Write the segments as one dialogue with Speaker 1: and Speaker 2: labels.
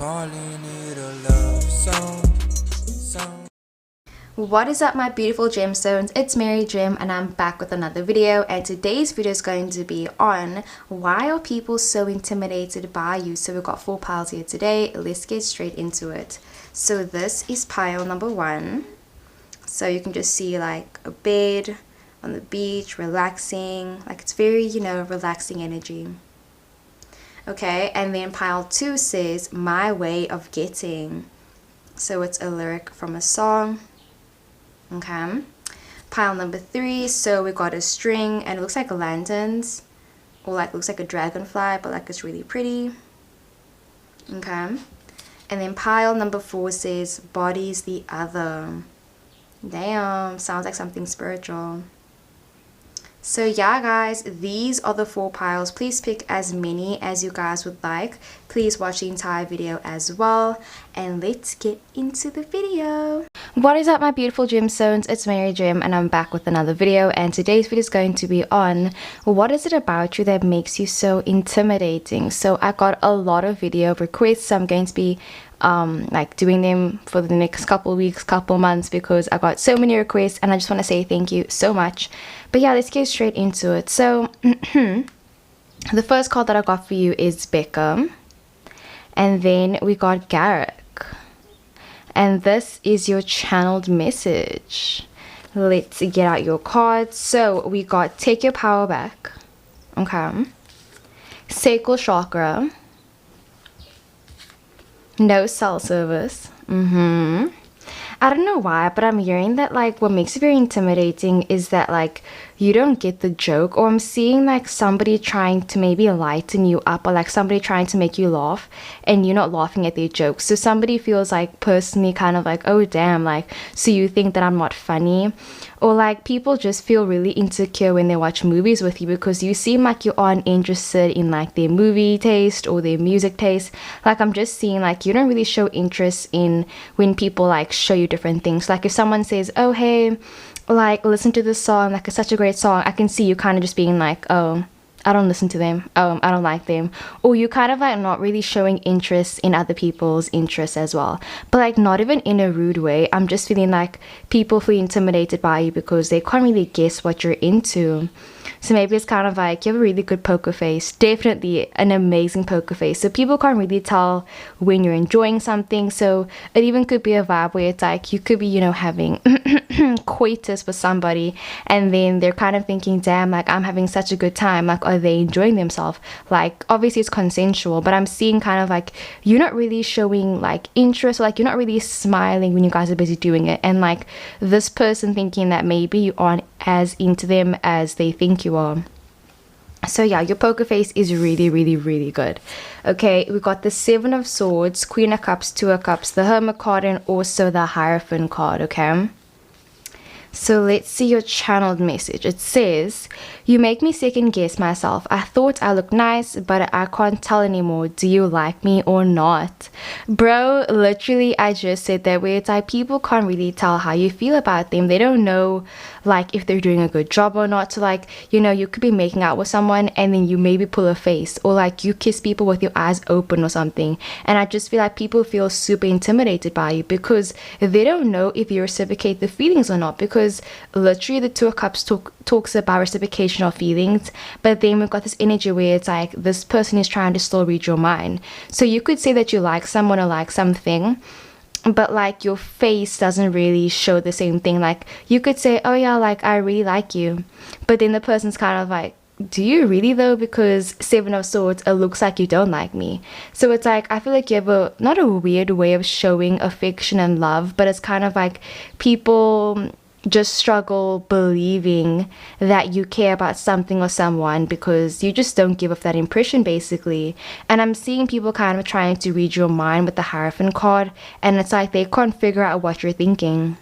Speaker 1: calling it a love song.
Speaker 2: What is up, my beautiful gemstones? It's Mary Gem and I'm back with another video, and today's video is going to be on why are people so intimidated by you. So we've got 4 piles here today. Let's get straight into it. So this is pile number 1. So you can just see like a bed on the beach, relaxing, like it's very, relaxing energy. Okay, and then pile 2 says my way of getting. So it's a lyric from a song. Okay, pile number 3, so we got a string and it looks like lanterns, or like looks like a dragonfly, but like it's really pretty. Okay, and then pile number 4 says body's the other. Damn, sounds like something spiritual. So yeah guys, these are the 4 piles. Please pick as many as you guys would like. Please watch the entire video as well, and let's get into the video. What is up, my beautiful gemstones? It's Mary Gem and I'm back with another video, and today's video is going to be on what is it about you that makes you so intimidating. So I got a lot of video requests, so I'm going to be like doing them for the next couple weeks, couple months, because I got so many requests and I just want to say thank you so much. But yeah, let's get straight into it. So the first card that I got for you is Becca, and then we got Garrick, and this is your channeled message. Let's get out your cards. So we got take your power back, okay, sacral chakra, no cell service. I don't know why, but I'm hearing that like what makes it very intimidating is that like you don't get the joke, or I'm seeing like somebody trying to maybe lighten you up, or like somebody trying to make you laugh and you're not laughing at their jokes. So somebody feels like personally kind of like, oh damn, like so you think that I'm not funny. Or like people just feel really insecure when they watch movies with you because you seem like you aren't interested in like their movie taste or their music taste. Like I'm just seeing like you don't really show interest in when people like show you different things. Like if someone says, oh hey, like listen to this song, like it's such a great song, I can see you kind of just being like, oh, I don't listen to them, I don't like them. Or you kind of like not really showing interest in other people's interests as well, but like not even in a rude way. I'm just feeling like people feel intimidated by you because they can't really guess what you're into. So maybe it's kind of like you have a really good poker face, definitely an amazing poker face, so people can't really tell when you're enjoying something. So it even could be a vibe where it's like you could be, having coitus with somebody, and then they're kind of thinking, damn, like I'm having such a good time, like are they enjoying themselves? Like obviously it's consensual, but I'm seeing kind of like you're not really showing like interest, or like you're not really smiling when you guys are busy doing it, and like this person thinking that maybe you aren't as into them as they think you are. So yeah, your poker face is really, really, really good. Okay, we got the 7 of Swords, Queen of Cups, 2 of Cups, the Hermit card, and also the Hierophant card. Okay, so let's see your channeled message. It says, you make me second guess myself. I thought I looked nice, but I can't tell anymore. Do you like me or not? Bro, literally I just said that, where it's like people can't really tell how you feel about them. They don't know like if they're doing a good job or not. So like, you could be making out with someone and then you maybe pull a face, or like you kiss people with your eyes open or something, and I just feel like people feel super intimidated by you because they don't know if you reciprocate the feelings or not. Because literally the 2 of Cups talks about reciprocation of feelings, but then we've got this energy where it's like this person is trying to still read your mind. So you could say that you like someone or like something, but like your face doesn't really show the same thing. Like you could say, oh yeah, like I really like you, but then the person's kind of like, do you really though? Because 7 of Swords, it looks like you don't like me. So it's like I feel like you have not a weird way of showing affection and love, but it's kind of like people just struggle believing that you care about something or someone because you just don't give off that impression basically. And I'm seeing people kind of trying to read your mind with the Hierophant card, and it's like they can't figure out what you're thinking.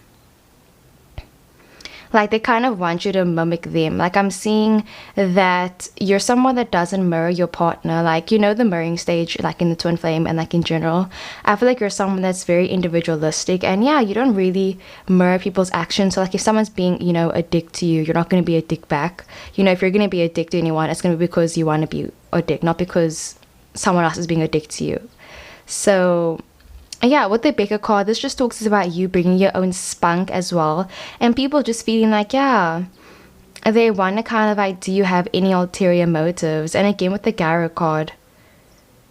Speaker 2: Like they kind of want you to mimic them. Like I'm seeing that you're someone that doesn't mirror your partner, like the mirroring stage, like in the twin flame and like in general. I feel like you're someone that's very individualistic, and yeah, you don't really mirror people's actions. So like if someone's being a dick to you, you're not going to be a dick back. If you're going to be a dick to anyone, it's going to be because you want to be a dick, not because someone else is being a dick to you. So yeah, with the Baker card, this just talks about you bringing your own spunk as well, and people just feeling like, yeah, they want to kind of like, do you have any ulterior motives? And again, with the Garrow card,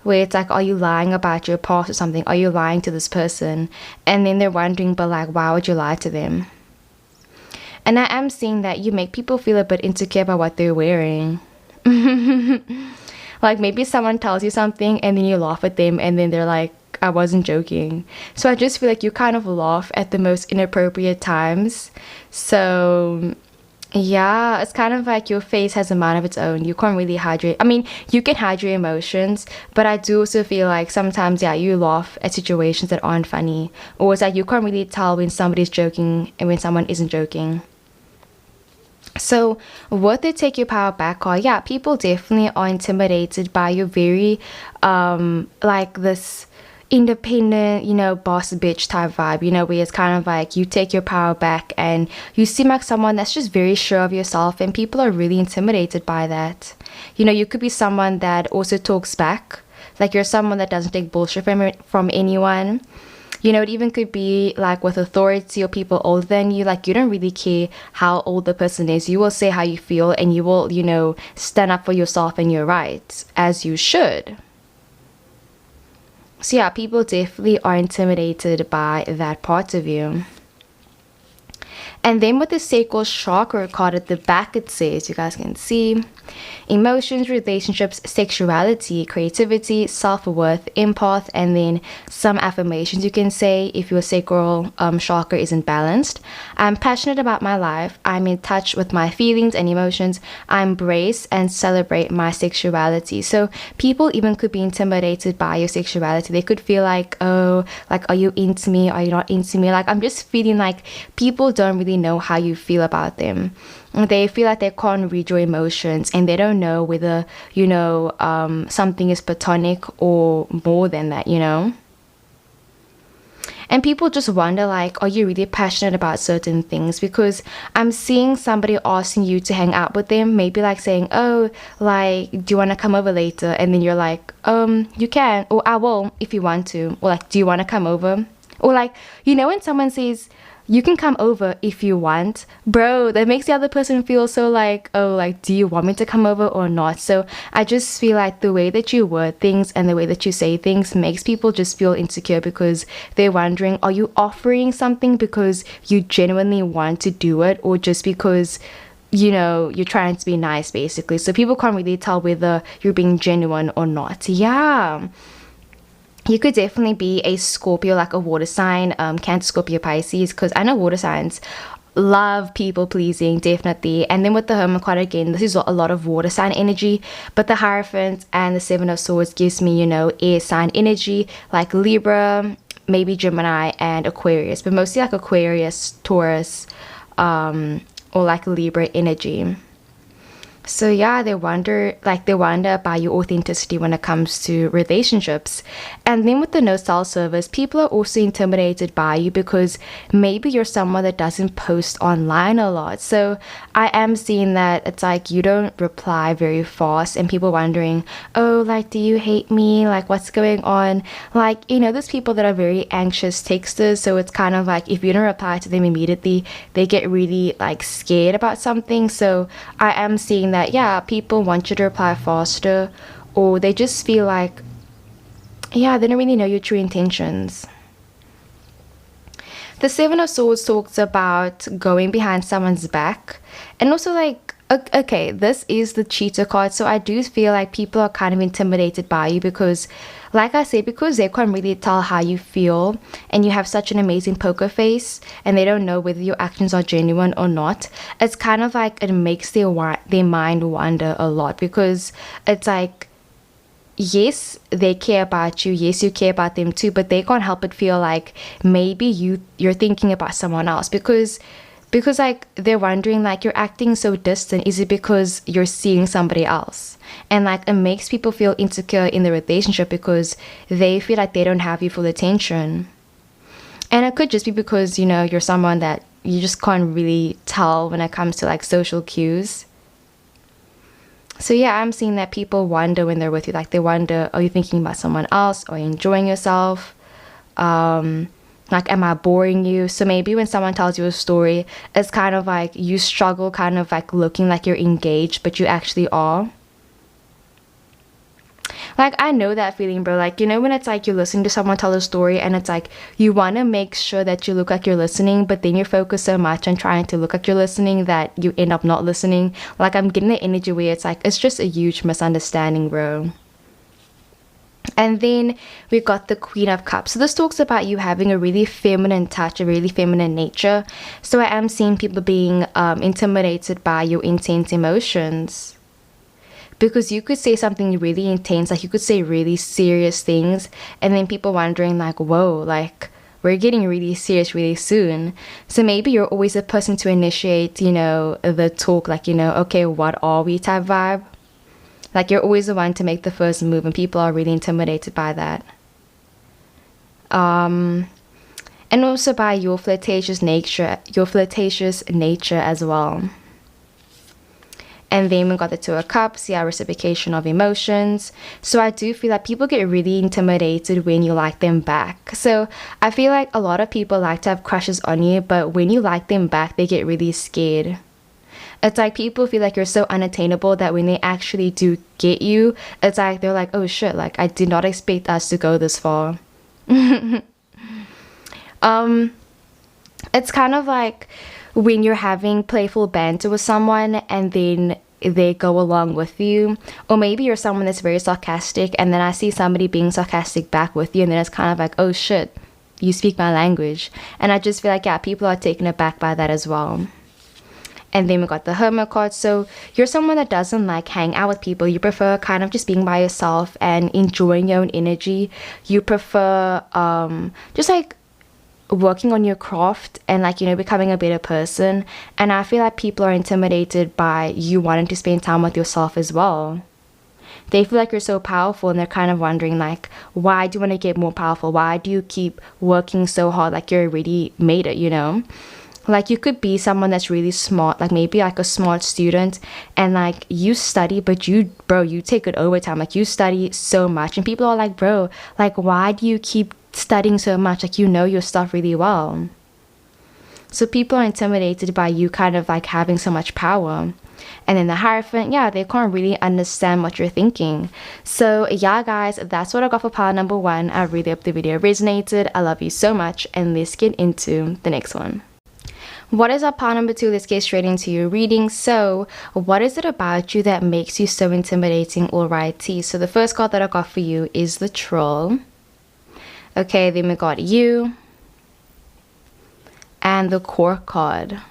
Speaker 2: where it's like, are you lying about your past or something? Are you lying to this person? And then they're wondering, but like, why would you lie to them? And I am seeing that you make people feel a bit insecure about what they're wearing. Like maybe someone tells you something and then you laugh at them and then they're like, I wasn't joking. So I just feel like you kind of laugh at the most inappropriate times. So yeah, it's kind of like your face has a mind of its own. You can't really hide your, I mean, you can hide your emotions, but I do also feel like sometimes, yeah, you laugh at situations that aren't funny. Or it's like you can't really tell when somebody's joking and when someone isn't joking. So, what they take your power back are, yeah, people definitely are intimidated by your very, like this independent, you know, boss bitch type vibe, you know, where it's kind of like you take your power back and you seem like someone that's just very sure of yourself, and people are really intimidated by that. You know, you could be someone that also talks back, like you're someone that doesn't take bullshit from anyone. You know, it even could be like with authority or people older than you, like you don't really care how old the person is. You will say how you feel and you will, you know, stand up for yourself and your rights, as you should. So yeah, people definitely are intimidated by that part of you. And then with the sacral chakra card at the back, it says, you guys can see, emotions, relationships, sexuality, creativity, self-worth, empath, and then some affirmations you can say if your sacral chakra isn't balanced. I'm passionate about my life. I'm in touch with my feelings and emotions. I embrace and celebrate my sexuality. So people even could be intimidated by your sexuality. They could feel like, oh, like, are you into me? Are you not into me? Like, I'm just feeling like people don't really know how you feel about them. They feel like they can't read your emotions and they don't know whether, you know, something is platonic or more than that, you know. And people just wonder, like, are you really passionate about certain things? Because I'm seeing somebody asking you to hang out with them, maybe like saying, oh, like, do you want to come over later? And then you're like, you can, or I will if you want to. Or like, do you want to come over? Or like, you know, when someone says, you can come over if you want, bro, that makes the other person feel so like, oh, like, do you want me to come over or not? So I just feel like the way that you word things and the way that you say things makes people just feel insecure, because they're wondering, are you offering something because you genuinely want to do it, or just because, you know, you're trying to be nice, basically. So people can't really tell whether you're being genuine or not. Yeah. You could definitely be a Scorpio, like a water sign, Cancer, Scorpio, Pisces, because I know water signs love people pleasing, definitely. And then with the Hermit card again, this is a lot of water sign energy, but the Hierophant and the Seven of Swords gives me, you know, air sign energy, like Libra, maybe Gemini and Aquarius, but mostly like Aquarius, Taurus, or like Libra energy. So yeah, they wonder about your authenticity when it comes to relationships. And then with the no cell service, people are also intimidated by you because maybe you're someone that doesn't post online a lot. So I am seeing that it's like you don't reply very fast, and people wondering, oh, like, do you hate me? Like, what's going on? Like, you know, there's people that are very anxious texters, so it's kind of like if you don't reply to them immediately, they get really like scared about something. So I am seeing that, yeah, people want you to reply faster, or they just feel like, yeah, they don't really know your true intentions. The Seven of Swords talks about going behind someone's back, and also like, okay, this is the cheater card, so I do feel like people are kind of intimidated by you because, like I said, because they can't really tell how you feel, and you have such an amazing poker face, and they don't know whether your actions are genuine or not. It's kind of like it makes their mind wander a lot, because it's like, yes, they care about you, yes, you care about them too, but they can't help but feel like maybe you're thinking about someone else, because like they're wondering, like, you're acting so distant, is it because you're seeing somebody else? And like it makes people feel insecure in the relationship because they feel like they don't have your full attention. And it could just be because, you know, you're someone that you just can't really tell when it comes to like social cues. So yeah, I'm seeing that people wonder when they're with you. Like they wonder, are you thinking about someone else? Are you enjoying yourself? Like, am I boring you? So maybe when someone tells you a story, it's kind of like you struggle kind of like looking like you're engaged, but you actually are. Like, I know that feeling, bro. Like, you know, when it's like you're listening to someone tell a story and it's like you want to make sure that you look like you're listening, but then you focus so much on trying to look like you're listening that you end up not listening. Like, I'm getting the energy where it's like, it's just a huge misunderstanding, bro. And then we got the Queen of Cups. So this talks about you having a really feminine touch, a really feminine nature. So I am seeing people being intimidated by your intense emotions. Because you could say something really intense, like you could say really serious things, and then people wondering like, whoa, like we're getting really serious really soon. So maybe you're always a person to initiate, you know, the talk, like, you know, okay, what are we type vibe. Like you're always the one to make the first move, and people are really intimidated by that. And also by your flirtatious nature as well. And then we got the Two of Cups, yeah, reciprocation of emotions. So I do feel like people get really intimidated when you like them back. So I feel like a lot of people like to have crushes on you, but when you like them back, they get really scared. It's like people feel like you're so unattainable that when they actually do get you, it's like they're like, oh shit, like I did not expect us to go this far. It's kind of like when you're having playful banter with someone and then they go along with you, or maybe you're someone that's very sarcastic and then I see somebody being sarcastic back with you, and then it's kind of like, oh shit, you speak my language. And I just feel like, yeah, people are taken aback by that as well. And then we got the Hermit card. So you're someone that doesn't like hang out with people. You prefer kind of just being by yourself and enjoying your own energy. You prefer just like working on your craft and like, you know, becoming a better person. And I feel like people are intimidated by you wanting to spend time with yourself as well. They feel like you're so powerful and they're kind of wondering like, why do you want to get more powerful? Why do you keep working so hard like you already made it, you know? Like you could be someone that's really smart, like maybe like a smart student, and like you study, but you take it overtime. Like you study so much and people are like, bro, like why do you keep studying so much? Like you know your stuff really well. So people are intimidated by you kind of like having so much power. And then the Hierophant, yeah, they can't really understand what you're thinking. So yeah, guys, that's what I got for pile number 1. I really hope the video resonated. I love you so much, and let's get into the next one. What is our pile number 2? Let's get straight into your reading. So what is it about you that makes you so intimidating? Alrighty, so the first card that I got for you is the Troll. Okay, then we got you and the Court card.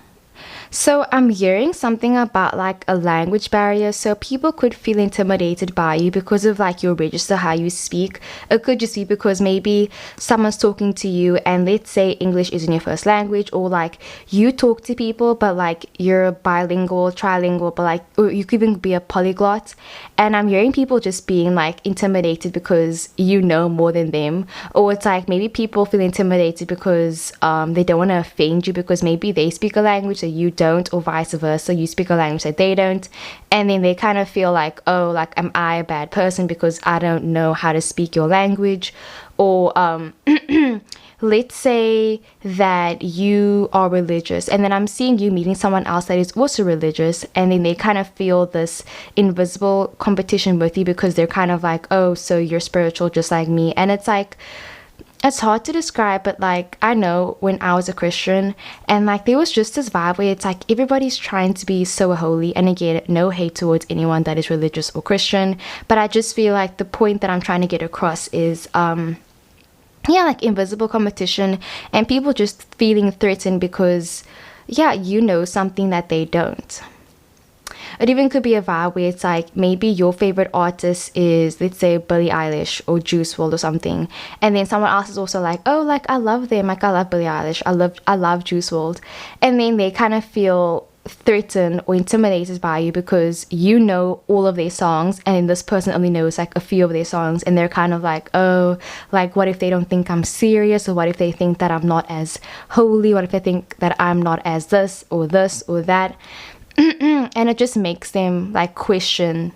Speaker 2: So I'm hearing something about like a language barrier. So people could feel intimidated by you because of like your register, how you speak. It could just be because maybe someone's talking to you and let's say English isn't your first language, or like you talk to people but like you're bilingual, trilingual, but like, or you could even be a polyglot. And I'm hearing people just being like intimidated because you know more than them, or it's like maybe people feel intimidated because they don't want to offend you because maybe they speak a language that you don't, or vice versa, you speak a language that they don't, and then they kind of feel like, oh, like am I a bad person because I don't know how to speak your language? Or let's say that you are religious and then I'm seeing you meeting someone else that is also religious, and then they kind of feel this invisible competition with you because they're kind of like, oh, so you're spiritual just like me. And it's like, it's hard to describe, but like I know when I was a Christian and like there was just this vibe where it's like everybody's trying to be so holy, and again, no hate towards anyone that is religious or Christian, but I just feel like the point that I'm trying to get across is yeah, like invisible competition and people just feeling threatened because yeah, you know something that they don't. It even could be a vibe where it's like maybe your favorite artist is, let's say, Billie Eilish or Juice WRLD or something, and then someone else is also like, oh, like I love them, like I love Billie Eilish, I love Juice WRLD, and then they kind of feel threatened or intimidated by you because you know all of their songs and then this person only knows like a few of their songs, and they're kind of like, oh, like what if they don't think I'm serious, or what if they think that I'm not as holy, what if they think that I'm not as this or that. And it just makes them like question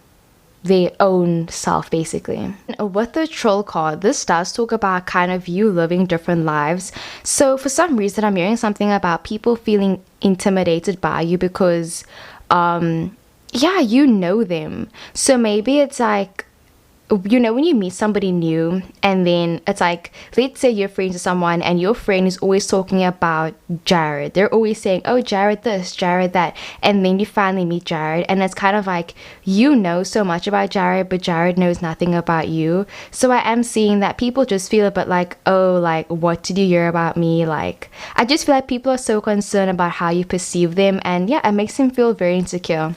Speaker 2: their own self, basically. With the troll card, this does talk about kind of you living different lives. So for some reason, I'm hearing something about people feeling intimidated by you because yeah, you know them. So maybe it's like, you know, when you meet somebody new and then it's like, let's say you're friends with someone and your friend is always talking about Jared. They're always saying, oh, Jared this, Jared that. And then you finally meet Jared and it's kind of like, you know so much about Jared, but Jared knows nothing about you. So I am seeing that people just feel a bit like, oh, like, what did you hear about me? Like, I just feel like people are so concerned about how you perceive them. And yeah, it makes them feel very insecure.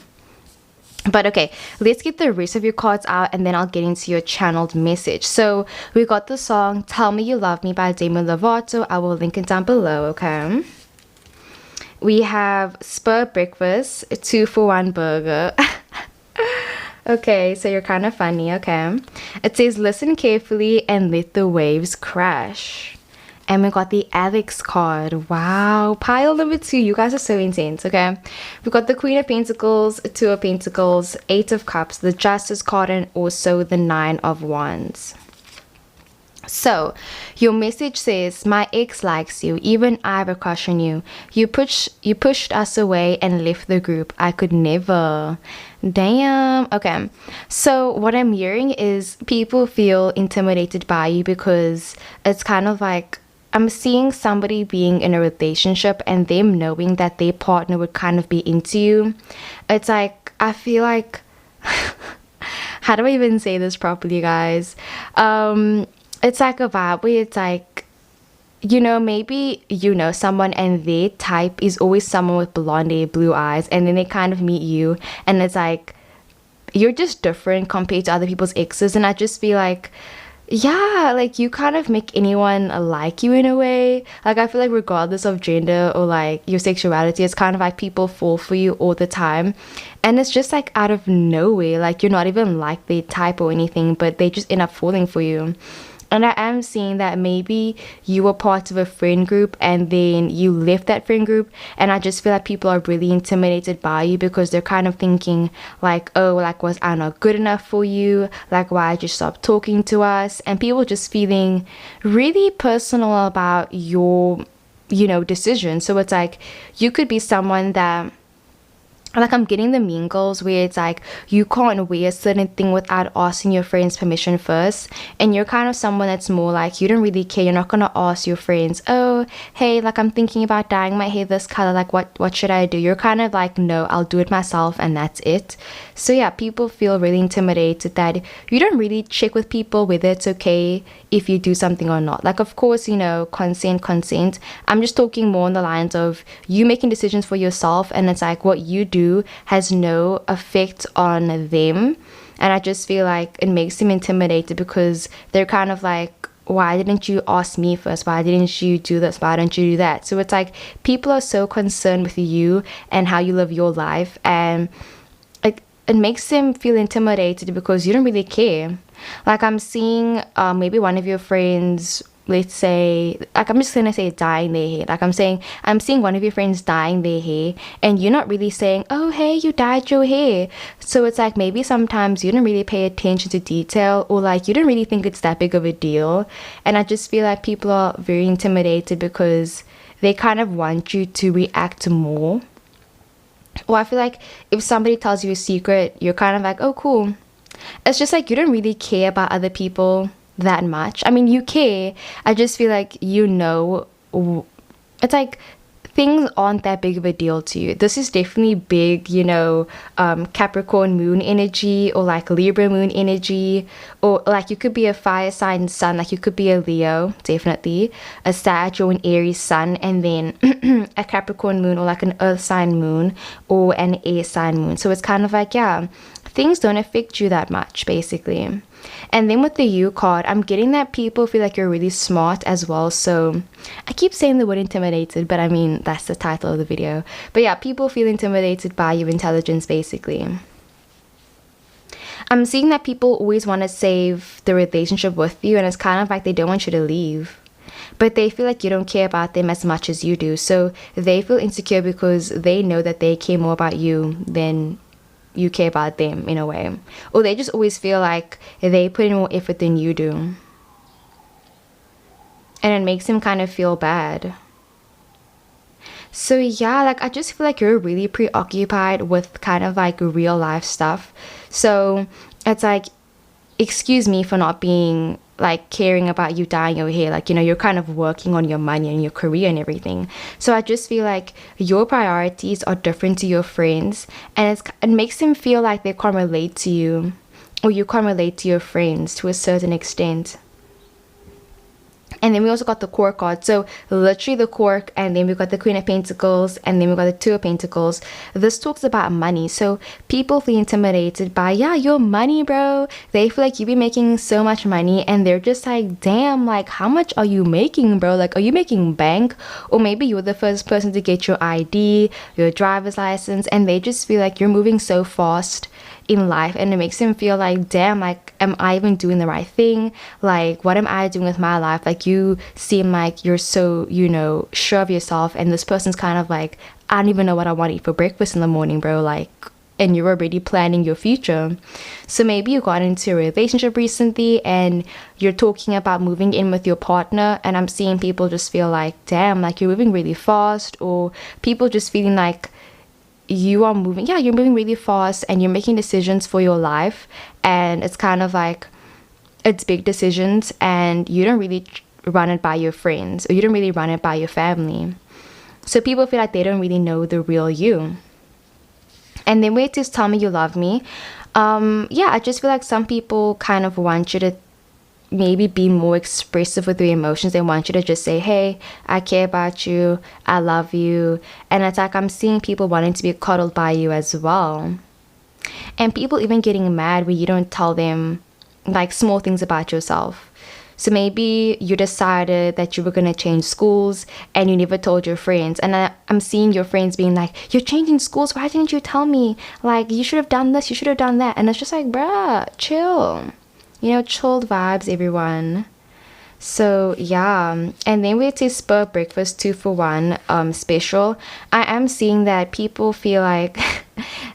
Speaker 2: But okay, let's get the rest of your cards out and then I'll get into your channeled message. So we got the song Tell Me You Love Me by Demi Lovato. I will link it down below, okay? We have Spur Breakfast, 2-for-1 burger. Okay, so you're kind of funny, okay? It says listen carefully and let the waves crash. And we got the Alex card. Wow. Pile number 2. You guys are so intense, okay? We got the Queen of Pentacles, 2 of Pentacles, 8 of Cups, the Justice card, and also the 9 of Wands. So, your message says, my ex likes you. Even I have a crush on you. You pushed us away and left the group. I could never. Damn. Okay. So, what I'm hearing is people feel intimidated by you because it's kind of like, I'm seeing somebody being in a relationship and them knowing that their partner would kind of be into you. It's like, I feel like, how do I even say this properly, guys? It's like a vibe where it's like, you know, maybe you know someone and their type is always someone with blonde hair, blue eyes, and then they kind of meet you and it's like, you're just different compared to other people's exes. And I just feel like, yeah, like you kind of make anyone like you in a way. Like I feel like regardless of gender or like your sexuality, it's kind of like people fall for you all the time. And it's just like out of nowhere, like you're not even like their type or anything, but they just end up falling for you. And I am seeing that maybe you were part of a friend group and then you left that friend group, and I just feel like people are really intimidated by you because they're kind of thinking like, oh, like was I not good enough for you? Like why did you stop talking to us? And people just feeling really personal about your, you know, decision. So it's like you could be someone that, like I'm getting the mean girls where it's like you can't wear a certain thing without asking your friends permission first, and you're kind of someone that's more like you don't really care. You're not gonna ask your friends, oh hey, like I'm thinking about dyeing my hair this color, like what should I do? You're kind of like, no, I'll do it myself and that's it. So yeah, people feel really intimidated that you don't really check with people whether it's okay if you do something or not. Like of course, you know, consent. I'm just talking more on the lines of you making decisions for yourself, and it's like what you do has no effect on them. And I just feel like it makes them intimidated because they're kind of like, why didn't you ask me first? Why didn't you do this? Why don't you do that? So it's like people are so concerned with you and how you live your life, and it makes them feel intimidated because you don't really care. Like I'm seeing maybe one of your friends, let's say, like I'm just gonna say dyeing their hair. Like I'm seeing one of your friends dyeing their hair and you're not really saying, oh hey, you dyed your hair. So it's like maybe sometimes you don't really pay attention to detail, or like you don't really think it's that big of a deal. And I just feel like people are very intimidated because they kind of want you to react more. Or I feel like if somebody tells you a secret, you're kind of like, oh cool. It's just like you don't really care about other people that much. I mean, you care. I just feel like, you know, it's like things aren't that big of a deal to you. This is definitely big, you know, Capricorn moon energy, or like Libra moon energy, or like you could be a fire sign sun, like you could be a Leo, definitely, a Sag or an Aries sun, and then a Capricorn moon, or like an earth sign moon, or an air sign moon. So it's kind of like, yeah, things don't affect you that much, basically. And then with the U card, I'm getting that people feel like you're really smart as well. So I keep saying the word intimidated, but I mean, that's the title of the video. But yeah, people feel intimidated by your intelligence, basically. I'm seeing that people always want to save the relationship with you, and it's kind of like they don't want you to leave. but they feel like you don't care about them as much as you do. So they feel insecure because they know that they care more about you than you care about them in a way. Or they just always feel like they put in more effort than you do. And it makes them kind of feel bad. So yeah, like I just feel like you're really preoccupied with kind of like real life stuff. So it's like, excuse me for not being like caring about you dyeing your hair. Like, you know, you're kind of working on your money and your career and everything. So I just feel like your priorities are different to your friends, and it makes them feel like they can't relate to you, or you can't relate to your friends to a certain extent. And then we also got the Court card. So literally the Court, and then we got the Queen of Pentacles, and then we got the Two of Pentacles. This talks about money. So people feel intimidated by, yeah, your money, bro. They feel like you be making so much money, and they're just like, damn, like how much are you making, bro? Like, are you making bank? Or maybe you're the first person to get your ID, your driver's license, and they just feel like you're moving so fast in life, and it makes them feel like, damn, like am I even doing the right thing? Like, what am I doing with my life? Like, you seem like you're so, you know, sure of yourself, and this person's kind of like, I don't even know what I want to eat for breakfast in the morning, bro. Like, and you're already planning your future. So maybe you got into a relationship recently and you're talking about moving in with your partner, and I'm seeing people just feel like, damn, like you're moving really fast, or people just feeling like you are moving, yeah, you're moving really fast and you're making decisions for your life, and it's kind of like it's big decisions, and you don't really run it by your friends, or you don't really run it by your family. So people feel like they don't really know the real you. And then wait to tell me you love me. Yeah, I just feel like some people kind of want you to maybe be more expressive with your emotions. They want you to just say, hey, I care about you, I love you. And it's like I'm seeing people wanting to be cuddled by you as well. And people even getting mad when you don't tell them like small things about yourself. So maybe you decided that you were going to change schools and you never told your friends. And I'm seeing your friends being like, you're changing schools, why didn't you tell me? Like, you should have done this, you should have done that. And it's just like, bruh, chill. You know, chilled vibes, everyone. So yeah, and then we have to spur breakfast 2 for 1 special. I am seeing that people feel like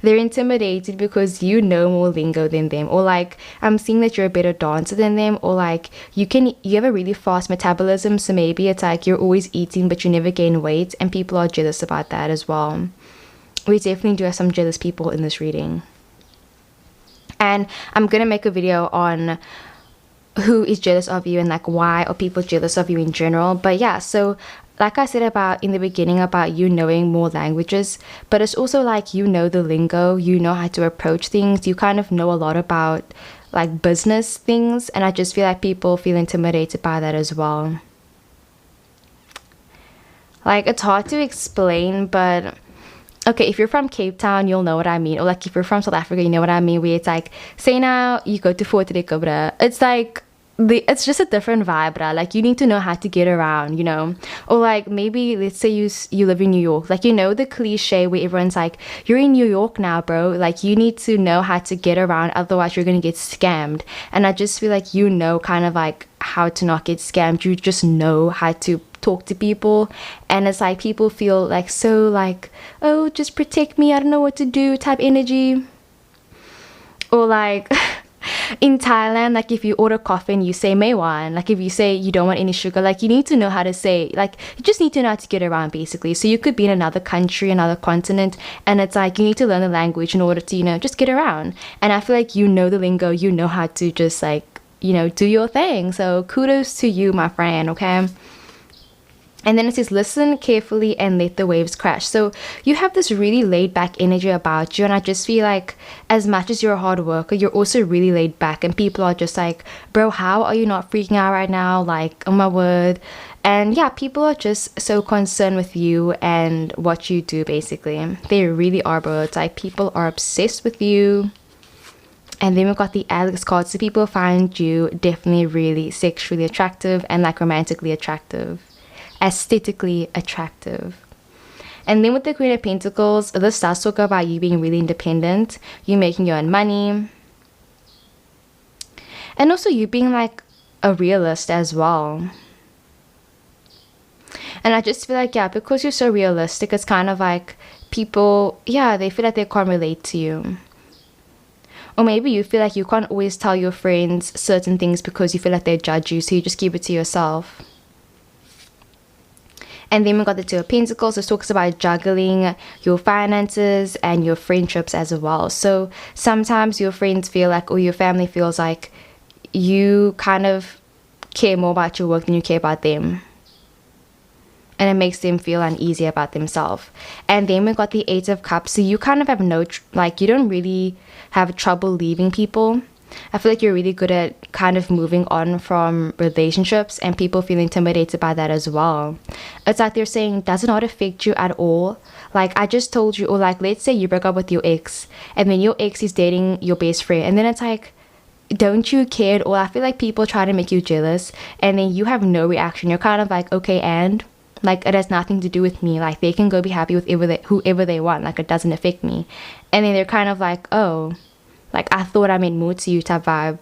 Speaker 2: they're intimidated because you know more lingo than them, or like I'm seeing that you're a better dancer than them, or like you have a really fast metabolism, so maybe it's like you're always eating but you never gain weight, and people are jealous about that as well. We definitely do have some jealous people in this reading. And I'm gonna make a video on who is jealous of you and like why are people jealous of you in general. But yeah, so like I said about in the beginning about you knowing more languages, but it's also like you know the lingo, you know how to approach things, you kind of know a lot about like business things, and I just feel like people feel intimidated by that as well. Like, it's hard to explain, but okay, if you're from Cape Town, you'll know what I mean. Or like if you're from South Africa, you know what I mean. Where it's like, say now you go to Fort Cobra. It's like it's just a different vibe, bruh. Like you need to know how to get around, you know. Or like maybe let's say you live in New York. Like, you know, the cliche where everyone's like, you're in New York now, bro. Like you need to know how to get around, otherwise you're gonna get scammed. And I just feel like you know kind of like how to not get scammed. You just know how to talk to people, and it's like people feel like so like, oh, just protect me, I don't know what to do type energy. Or like in Thailand, like if you order coffee and you say Maywan, like if you say you don't want any sugar, like you need to know how to say, like you just need to know how to get around basically. So you could be in another country, another continent, and it's like you need to learn the language in order to, you know, just get around. And I feel like you know the lingo, you know how to just like, you know, do your thing. So kudos to you, my friend, okay? And then it says, listen carefully and let the waves crash. So you have this really laid back energy about you. And I just feel like as much as you're a hard worker, you're also really laid back. And people are just like, bro, how are you not freaking out right now? Like, oh my word. And yeah, people are just so concerned with you and what you do, basically. They really are, bro. It's like people are obsessed with you. And then we've got the Alex card. So people find you definitely really sexually attractive and like romantically attractive. Aesthetically attractive. And then with the Queen of Pentacles, this does talk about you being really independent, you making your own money, and also you being like a realist as well. And I just feel like, yeah, because you're so realistic, it's kind of like people, yeah, they feel like they can't relate to you. Or maybe you feel like you can't always tell your friends certain things because you feel like they judge you, so you just keep it to yourself. And then we got the Two of Pentacles, which talks about juggling your finances and your friendships as well. So sometimes your friends feel like, or your family feels like, you kind of care more about your work than you care about them. And it makes them feel uneasy about themselves. And then we got the Eight of Cups. So you kind of have you don't really have trouble leaving people. I feel like you're really good at kind of moving on from relationships, and people feel intimidated by that as well. It's like they're saying, does it not affect you at all? Like, I just told you, or like, let's say you break up with your ex, and then your ex is dating your best friend, and then it's like, don't you care at all? I feel like people try to make you jealous, and then you have no reaction. You're kind of like, okay, and like, it has nothing to do with me. Like, they can go be happy with whoever they want. Like, it doesn't affect me. And then they're kind of like, oh, like, I thought I meant more to you type vibe.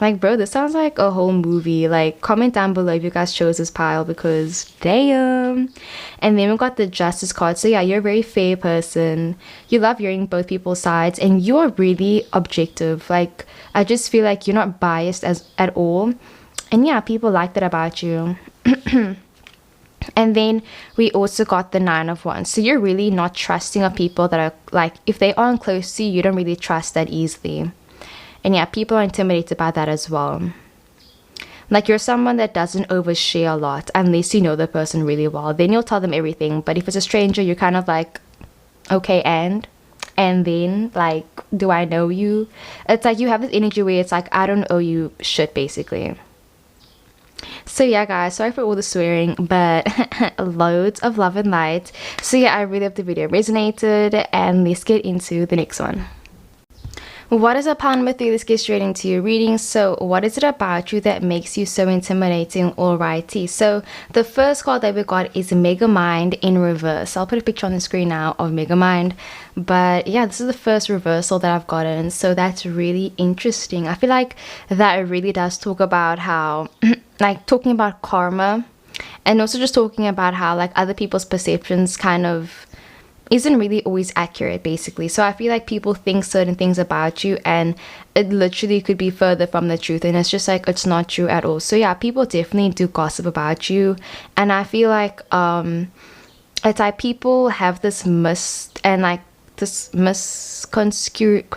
Speaker 2: Like, bro, this sounds like a whole movie. Like, comment down below if you guys chose this pile, because damn. And then we got the Justice card. So yeah, you're a very fair person. You love hearing both people's sides, and you're really objective. Like, I just feel like you're not biased at all. And yeah, people like that about you. And then we also got the Nine of Wands. So you're really not trusting of people that are like, if they aren't close to you, you don't really trust that easily. And yeah, people are intimidated by that as well. Like, you're someone that doesn't overshare a lot unless you know the person really well. Then you'll tell them everything. But if it's a stranger, you're kind of like, okay, and then, like, do I know you? It's like you have this energy where it's like, I don't owe you shit, basically. So yeah, guys, sorry for all the swearing, but loads of love and light. So yeah, I really hope the video resonated, and let's get into the next one. What is a pile number 3? Let's get straight into your reading. So what is it about you that makes you so intimidating? Alrighty, so the first card that we got is Megamind in reverse. I'll put a picture on the screen now of Megamind. But yeah, this is the first reversal that I've gotten, so that's really interesting. I feel like that really does talk about how like, talking about karma, and also just talking about how like other people's perceptions kind of isn't really always accurate, basically. So I feel like people think certain things about you, and it literally could be further from the truth, and it's just like, it's not true at all. So yeah, people definitely do gossip about you, and I feel like it's like people have this misconstrued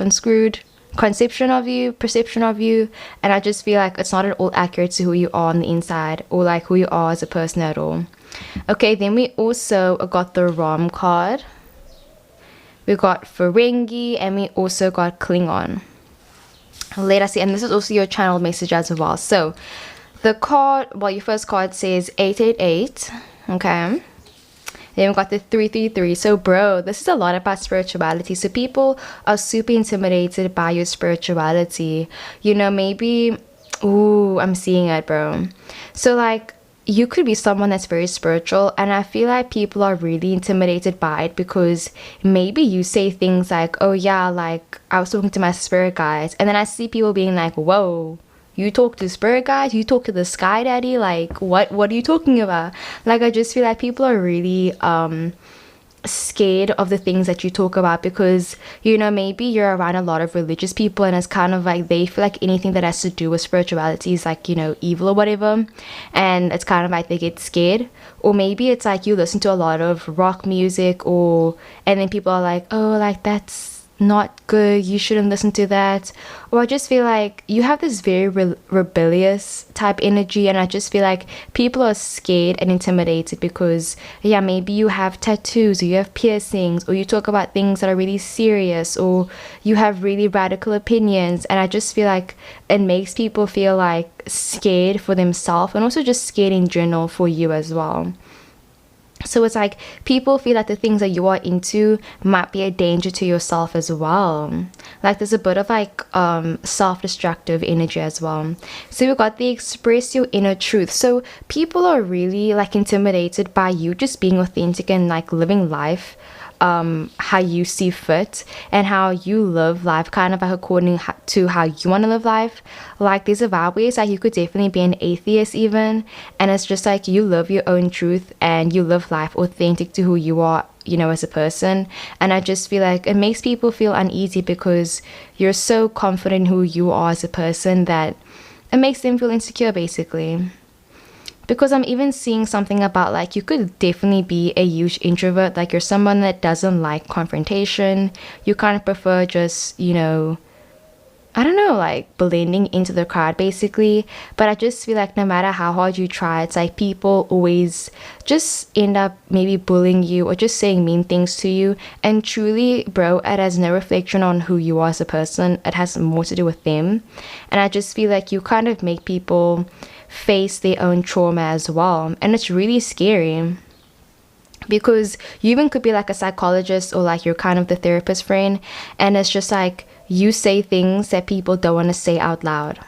Speaker 2: conception of you, perception of you, and I just feel like it's not at all accurate to who you are on the inside, or like who you are as a person at all. Okay, then we also got the Rom card. We got Ferengi, and we also got Klingon. Let us see, and this is also your channel message as well. So the card, well, your first card says 888. Okay, then we got the 333. So bro, this is a lot about spirituality. So people are super intimidated by your spirituality. You know, maybe, ooh, I'm seeing it, bro. So like, you could be someone that's very spiritual, and I feel like people are really intimidated by it because maybe you say things like, oh yeah, like, I was talking to my spirit guides, and then I see people being like, whoa, you talk to spirit guides, you talk to the sky daddy, like, what are you talking about? Like, I just feel like people are really scared of the things that you talk about, because, you know, maybe you're around a lot of religious people, and it's kind of like they feel like anything that has to do with spirituality is like, you know, evil or whatever, and it's kind of like they get scared. Or maybe it's like you listen to a lot of rock music, and then people are like, oh, like, that's not good, you shouldn't listen to that. Or I just feel like you have this very rebellious type energy, and I just feel like people are scared and intimidated because, yeah, maybe you have tattoos, or you have piercings, or you talk about things that are really serious, or you have really radical opinions, and I just feel like it makes people feel like scared for themselves, and also just scared in general for you as well. So it's like people feel like the things that you are into might be a danger to yourself as well. Like, there's a bit of like self-destructive energy as well. So we got the express your inner truth. So people are really like intimidated by you just being authentic and like living life how you see fit and how you live life kind of like according to how you want to live life. Like there's a vibe where it's like you could definitely be an atheist even, and it's just like you live your own truth and you live life authentic to who you are, you know, as a person. And I just feel like it makes people feel uneasy because you're so confident in who you are as a person that it makes them feel insecure basically. Because I'm even seeing something about like you could definitely be a huge introvert, like you're someone that doesn't like confrontation, you kind of prefer just, you know, I don't know, like blending into the crowd basically. But I just feel like no matter how hard you try, it's like people always just end up maybe bullying you or just saying mean things to you. And truly, bro, it has no reflection on who you are as a person. It has more to do with them. And I just feel like you kind of make people face their own trauma as well. And it's really scary. Because you even could be like a psychologist or like you're kind of the therapist friend, and it's just like you say things that people don't want to say out loud.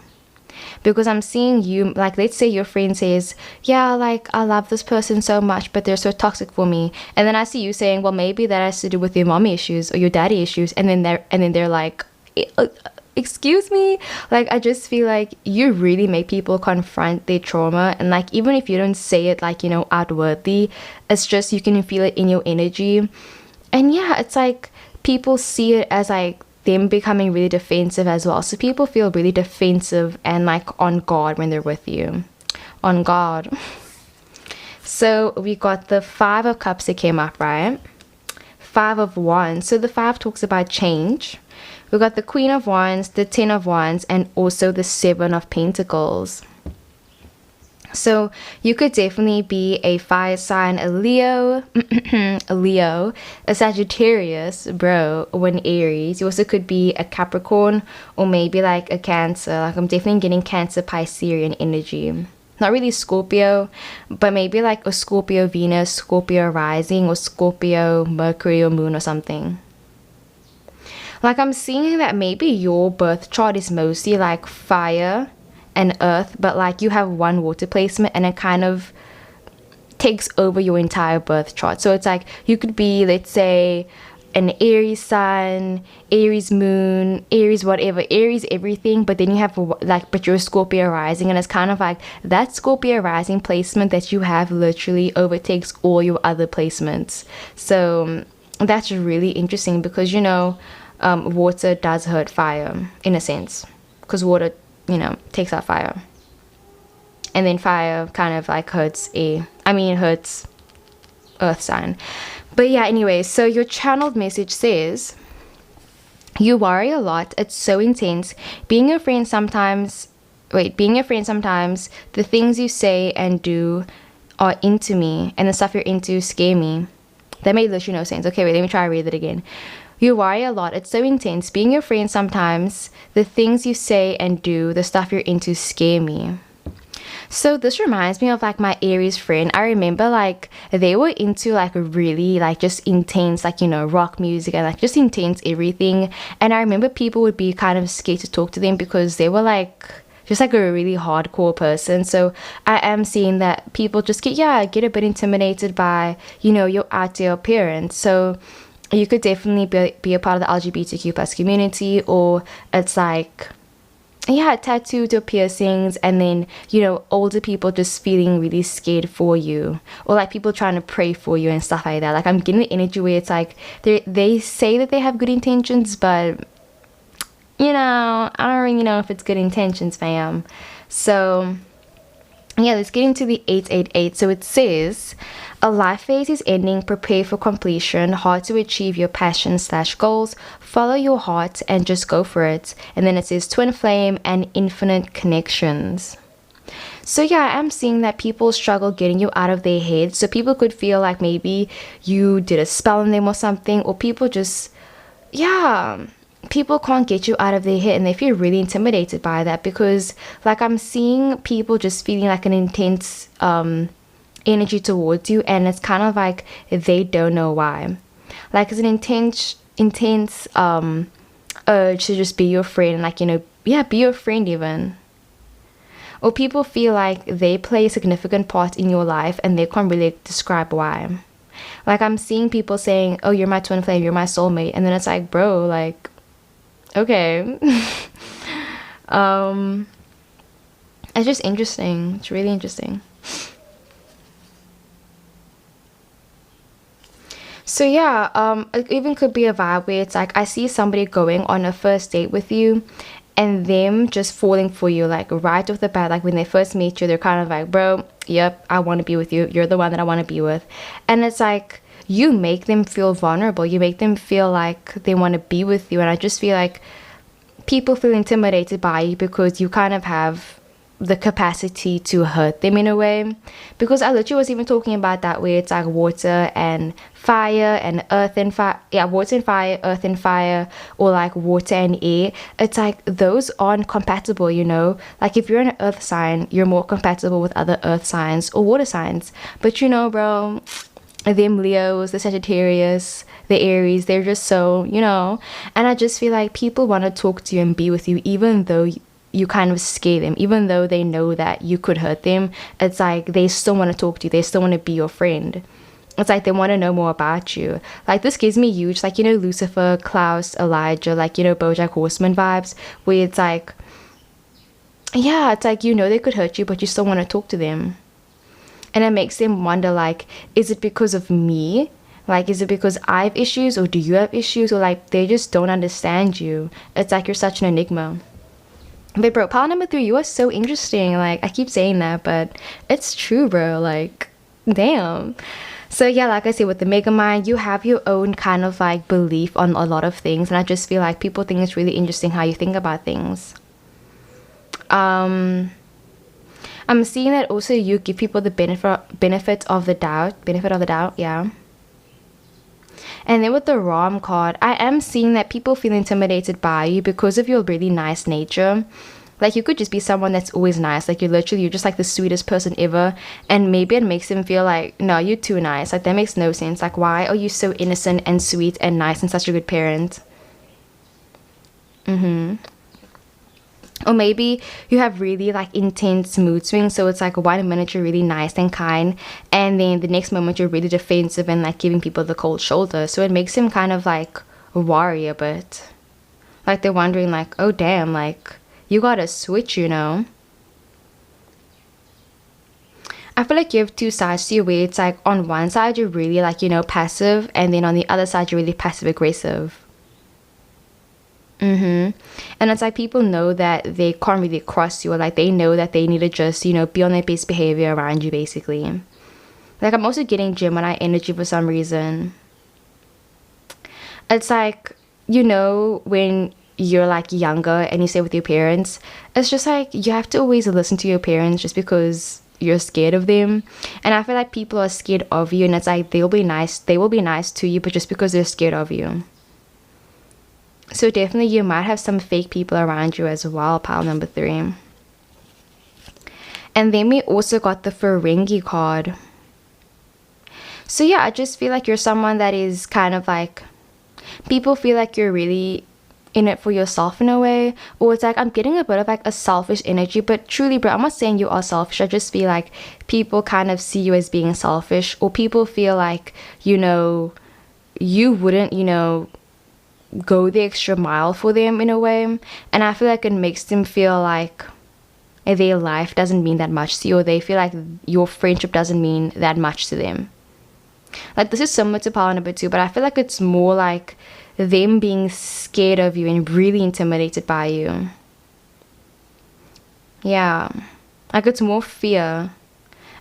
Speaker 2: Because I'm seeing you, like, let's say your friend says, yeah, like, I love this person so much, but they're so toxic for me. And then I see you saying, well, maybe that has to do with your mommy issues or your daddy issues. And then they're like, excuse me. Like, I just feel like you really make people confront their trauma. And like, even if you don't say it, like, you know, outwardly, it's just you can feel it in your energy. And yeah, it's like people see it as like them becoming really defensive as well. So people feel really defensive and like on guard when they're with you. On guard. So we got the 5 of Cups that came up, right? 5 of Wands. So the 5 talks about change. We got the Queen of Wands, the 10 of Wands, and also the 7 of Pentacles. So you could definitely be a fire sign, a Leo, a Sagittarius, bro, or an Aries. You also could be a Capricorn or maybe like a Cancer. Like I'm definitely getting Cancer, Piscean energy. Not really Scorpio, but maybe like a Scorpio Venus, Scorpio rising, or Scorpio Mercury or Moon or something. Like I'm seeing that maybe your birth chart is mostly like fire and earth, but like you have one water placement and it kind of takes over your entire birth chart. So it's like you could be, let's say, an Aries sun, Aries moon, Aries whatever, Aries everything, but then you have like, but you're a Scorpio rising, and it's kind of like that Scorpio rising placement that you have literally overtakes all your other placements. So that's really interesting because, you know, water does hurt fire in a sense, because water, you know, takes out fire, and then fire kind of like hurts hurts earth sign. But yeah, anyway, so your channeled message says, you worry a lot, it's so intense, being your friend sometimes, the things you say and do are into me, and the stuff you're into scare me. That made literally no sense. Okay, wait, let me try to read it again. You worry a lot, it's so intense, being your friend sometimes, the things you say and do, the stuff you're into scare me. So this reminds me of like my Aries friend. I remember like they were into like really like just intense, like, you know, rock music and like just intense everything. And I remember people would be kind of scared to talk to them because they were like just like a really hardcore person. So I am seeing that people just get a bit intimidated by, you know, your out there appearance. So you could definitely be a part of the LGBTQ plus community, or it's like, yeah, tattoos or piercings, and then, you know, older people just feeling really scared for you, or like people trying to pray for you and stuff like that. Like I'm getting the energy where it's like they say that they have good intentions, but, you know, I don't really know if it's good intentions, fam. So yeah, let's get into the 888. So it says, a life phase is ending, prepare for completion, hard to achieve your passion/goals, follow your heart and just go for it. And then it says twin flame and infinite connections. So yeah, I'm seeing that people struggle getting you out of their head. So people could feel like maybe you did a spell on them or something, or people just, people can't get you out of their head, and they feel really intimidated by that, because like I'm seeing people just feeling like an intense energy towards you, and it's kind of like they don't know why. Like it's an intense urge to just be your friend, and like, you know, be your friend even. Or people feel like they play a significant part in your life and they can't really describe why. Like, I'm seeing people saying, oh, you're my twin flame, you're my soulmate, and then it's like, bro, like, okay. It's just interesting. It's really interesting. So yeah, it even could be a vibe where it's like I see somebody going on a first date with you and them just falling for you, like right off the bat. Like when they first meet you, they're kind of like, bro, yep, I want to be with you, you're the one that I want to be with. And it's like you make them feel vulnerable, you make them feel like they want to be with you. And I just feel like people feel intimidated by you because you kind of have the capacity to hurt them in a way. Because I literally was even talking about that, where it's like water and fire and earth and fire. Yeah, water and fire, earth and fire, or like water and air. It's like those aren't compatible, you know? Like if you're an earth sign, you're more compatible with other earth signs or water signs. But you know, bro, them Leos, the Sagittarius, the Aries, they're just so, you know. And I just feel like people want to talk to you and be with you, even though you kind of scare them, even though they know that you could hurt them. It's like they still want to talk to you, they still want to be your friend. It's like they want to know more about you. Like this gives me huge, like, you know, Lucifer, Klaus, Elijah, like, you know, BoJack Horseman vibes, where it's like, yeah, it's like, you know, they could hurt you, but you still want to talk to them. And it makes them wonder, like, is it because of me? Like, is it because I have issues, or do you have issues? Or like they just don't understand you. It's like you're such an enigma. But bro, pile number 3, you are so interesting. Like, I keep saying that, but it's true, bro. Like, damn. So yeah, like I said, with the Megamind, you have your own kind of like belief on a lot of things, and I just feel like people think it's really interesting how you think about things. I'm seeing that also you give people the benefit of the doubt, yeah. And then with the Ram card, I am seeing that people feel intimidated by you because of your really nice nature. Like, you could just be someone that's always nice. Like, you're just like the sweetest person ever. And maybe it makes them feel like, no, you're too nice. Like, that makes no sense. Like, why are you so innocent and sweet and nice and such a good parent? Or maybe you have really like intense mood swings, so it's like 1 minute you're really nice and kind, and then the next moment you're really defensive and like giving people the cold shoulder. So it makes him kind of like worry a bit. Like they're wondering like, oh damn, like you gotta switch, you know. I feel like you have two sides to you, where it's like on one side you're really like, you know, passive, and then on the other side you're really passive aggressive. And it's like people know that they can't really cross you, or like they know that they need to just, you know, be on their best behavior around you, basically. Like, I'm also getting Gemini energy for some reason. It's like, you know, when you're like younger and you stay with your parents, it's just like you have to always listen to your parents just because you're scared of them. And I feel like people are scared of you, and it's like they will be nice to you, but just because they're scared of you. So definitely you might have some fake people around you as well, pile number 3. And then we also got the Ferengi card. So yeah, I just feel like you're someone that is kind of like, people feel like you're really in it for yourself in a way. Or it's like, I'm getting a bit of like a selfish energy, but truly, bro, I'm not saying you are selfish. I just feel like people kind of see you as being selfish, or people feel like, you know, you wouldn't, you know, go the extra mile for them in a way. And I feel like it makes them feel like their life doesn't mean that much to you, or they feel like your friendship doesn't mean that much to them. Like, this is similar to power number 2, but I feel like it's more like them being scared of you and really intimidated by you. Yeah, like it's more fear.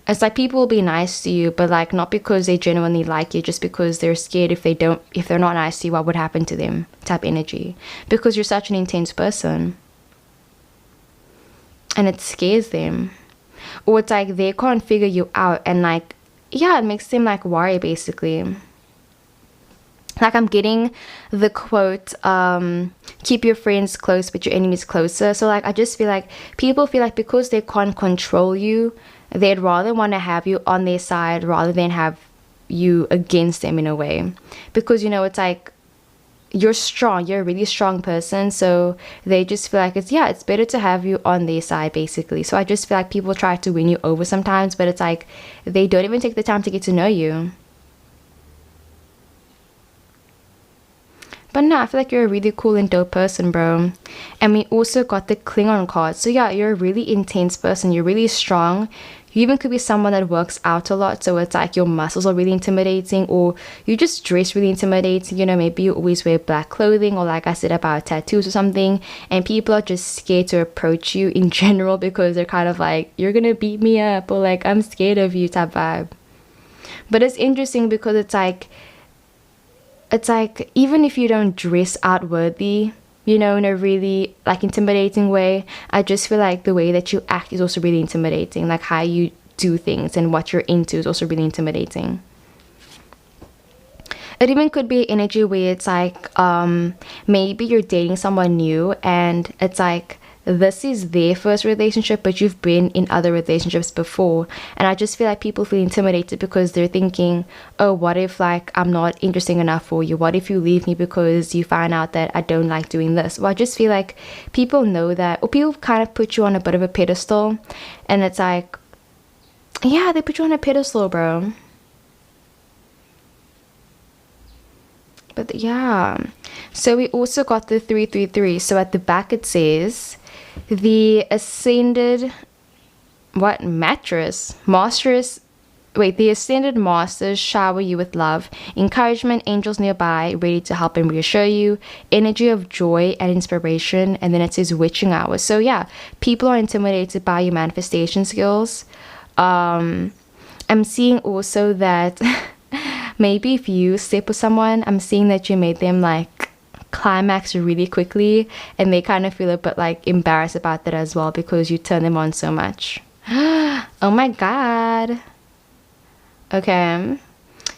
Speaker 2: It's like people will be nice to you, but like not because they genuinely like you, just because they're scared if they're not nice to you, what would happen to them type energy. Because you're such an intense person. And it scares them. Or it's like they can't figure you out, and like, yeah, it makes them like worry basically. Like, I'm getting the quote, keep your friends close but your enemies closer. So like, I just feel like people feel like because they can't control you, they'd rather want to have you on their side rather than have you against them in a way. Because, you know, it's like you're strong, you're a really strong person, so they just feel like it's better to have you on their side basically. So I just feel like people try to win you over sometimes, but it's like they don't even take the time to get to know you. But no, I feel like you're a really cool and dope person, bro. And we also got the Klingon card. So yeah, you're a really intense person. You're really strong. You even could be someone that works out a lot. So it's like your muscles are really intimidating, or you just dress really intimidating. You know, maybe you always wear black clothing, or like I said about tattoos or something. And people are just scared to approach you in general because they're kind of like, you're going to beat me up, or like, I'm scared of you type vibe. But it's interesting because it's like even if you don't dress outwardly, you know, in a really like intimidating way, I just feel like the way that you act is also really intimidating. Like how you do things and what you're into is also really intimidating. It even could be energy where it's like maybe you're dating someone new and it's like this is their first relationship, but you've been in other relationships before. And I just feel like people feel intimidated because they're thinking, oh, what if like I'm not interesting enough for you? What if you leave me because you find out that I don't like doing this? Well, I just feel like people know that, or people kind of put you on a bit of a pedestal. And it's like, yeah, they put you on a pedestal, bro. But yeah, so we also got the 333. So at the back it says, the ascended the ascended masters shower you with love, encouragement, angels nearby ready to help and reassure you, energy of joy and inspiration. And then it says witching hours. So yeah, people are intimidated by your manifestation skills. I'm seeing also that maybe if you sleep with someone, I'm seeing that you made them like climax really quickly, and they kind of feel a bit like embarrassed about that as well because you turn them on so much. Oh my god. Okay,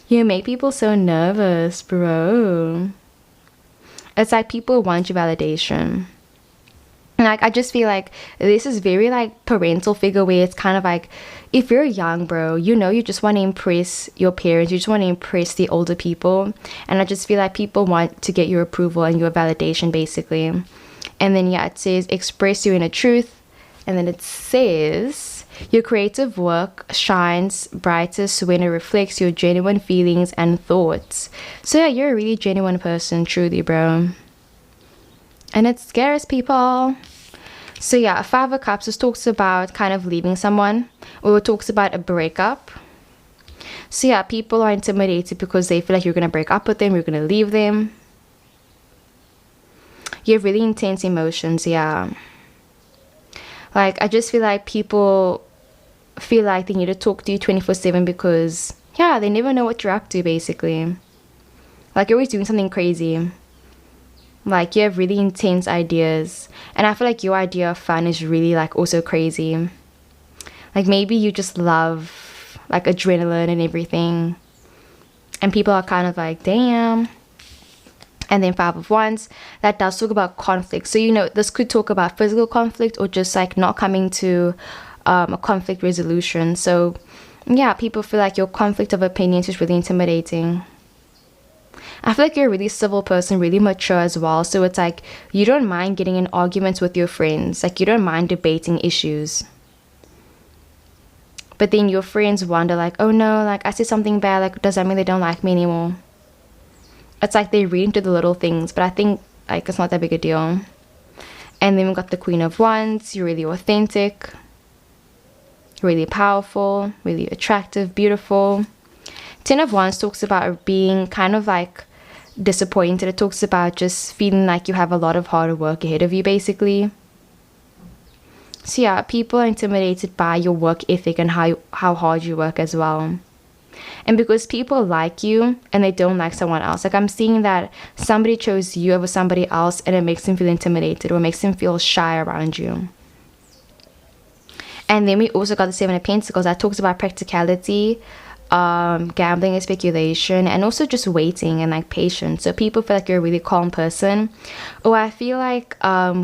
Speaker 2: you make people so nervous, bro. It's like people want your validation. Like I just feel like this is very like parental figure where it's kind of like, if you're young, bro, you know, you just want to impress your parents, you just want to impress the older people. And I just feel like people want to get your approval and your validation basically. And then yeah, it says express your inner truth. And then it says your creative work shines brightest when it reflects your genuine feelings and thoughts. So yeah, you're a really genuine person, truly, bro. And it scares people. So yeah, 5 of Cups, this talks about kind of leaving someone, or it talks about a breakup. So yeah, people are intimidated because they feel like you're going to break up with them, you're going to leave them. You have really intense emotions, yeah. Like, I just feel like people feel like they need to talk to you 24/7 because, yeah, they never know what you're up to, basically. Like, you're always doing something crazy. Like, you have really intense ideas. And I feel like your idea of fun is really, like, also crazy. Like, maybe you just love, like, adrenaline and everything. And people are kind of like, damn. And then 5 of Wands, that does talk about conflict. So, you know, this could talk about physical conflict or just, like, not coming to a conflict resolution. So, yeah, people feel like your conflict of opinions is really intimidating. I feel like you're a really civil person, really mature as well. So it's like you don't mind getting in arguments with your friends. Like you don't mind debating issues. But then your friends wonder like, oh no, like I said something bad. Like does that mean they don't like me anymore? It's like they read into the little things. But I think like it's not that big a deal. And then we got the Queen of Wands. You're really authentic. Really powerful. Really attractive. Beautiful. 10 of Wands talks about being kind of like disappointed. It talks about just feeling like you have a lot of hard work ahead of you basically. So yeah, people are intimidated by your work ethic and how hard you work as well. And because people like you and they don't like someone else, like I'm seeing that somebody chose you over somebody else and it makes them feel intimidated or makes them feel shy around you. And then we also got the 7 of Pentacles that talks about practicality, gambling and speculation, and also just waiting and like patience. So people feel like you're a really calm person. Or I feel like